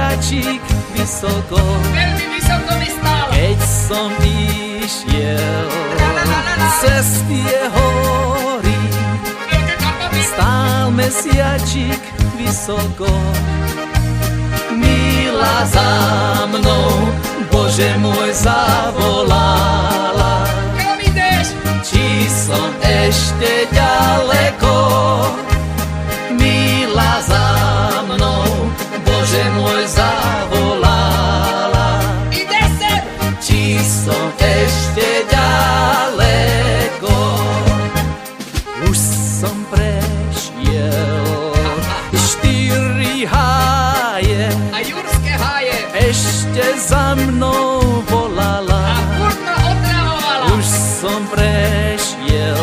mesiačik vysoko, veľmi vysoko mi stál. keď som išiel cez tie hory. Stál mesiačik vysoko, milá za mnou, Bože môj, zavolala. Kam ideš? Či som ešte ďaleko, milá za mnou, Bože môj, zavolala. Ide sem. Či som ešte ďaleko, už som prešiel 4 háje, A jurské háje. ešte za mnou volala. A furt ma otravovala. Už som prešiel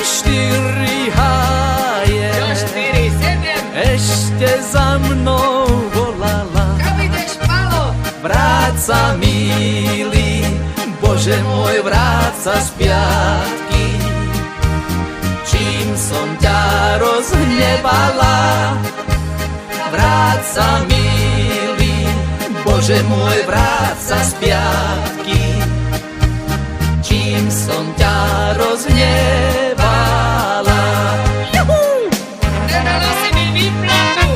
4 háje, Jo, 4, 7. ešte za mnou volala. Kam ideš, Palo? Vráť sa, milý, Bože môj, vráť sa spiatky. Čím som ťa rozhnevala, vráť sa, milý, Bože môj, vráť sa spiatky. Čím som ťa rozhnevala. Juhu! Nedala si mi výplatu.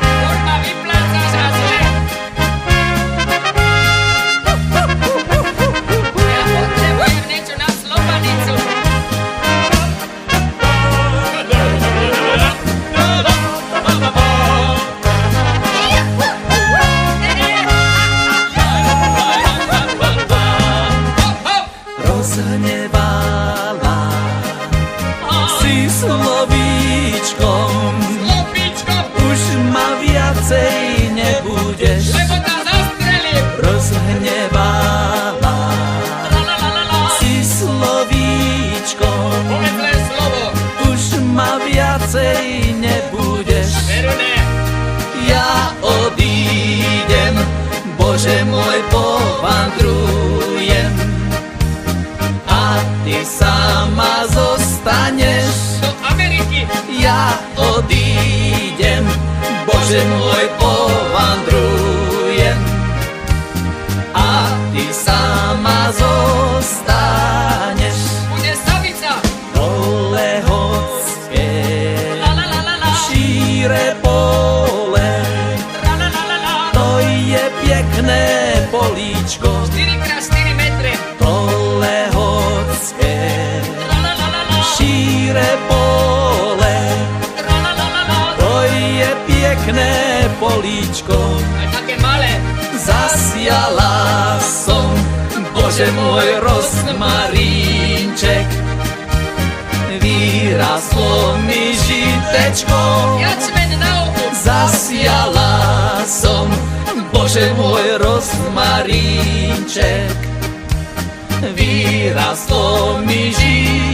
Furt ma vyplácaš a zle. Ja potrebujem niečo na slobanicu. Rozhnevala si slovíčkom, Slovíčkom, už ma viacej nebudeš. lebo ťa zastrelím. Rozhnevala si slovíčkom, Povedz len slovo. už ma viacej nebudeš. Veru ne. Ja odídem, Bože môj, povandrujem, a ty sama zostaneš. Do Ameriky. Ja odídem, Bože môj, povandrujem, a ty sama zostaneš. Bude savica. Dole hocké, La la la la la. šíre pole, Tra la la la la. to je pekné políčko. 4x4 metre. Dole hocké, Tra la la la la. šíre pole, Tra la la la la. to je pekné políčko. Aj také malé. Zasiala som, Bože môj, rozmarínček, vyrastlo mi žitečko. Jačmeň na obu. Zasiala som, Bože môj, rozmarínček, vyrastlo mi žitečko.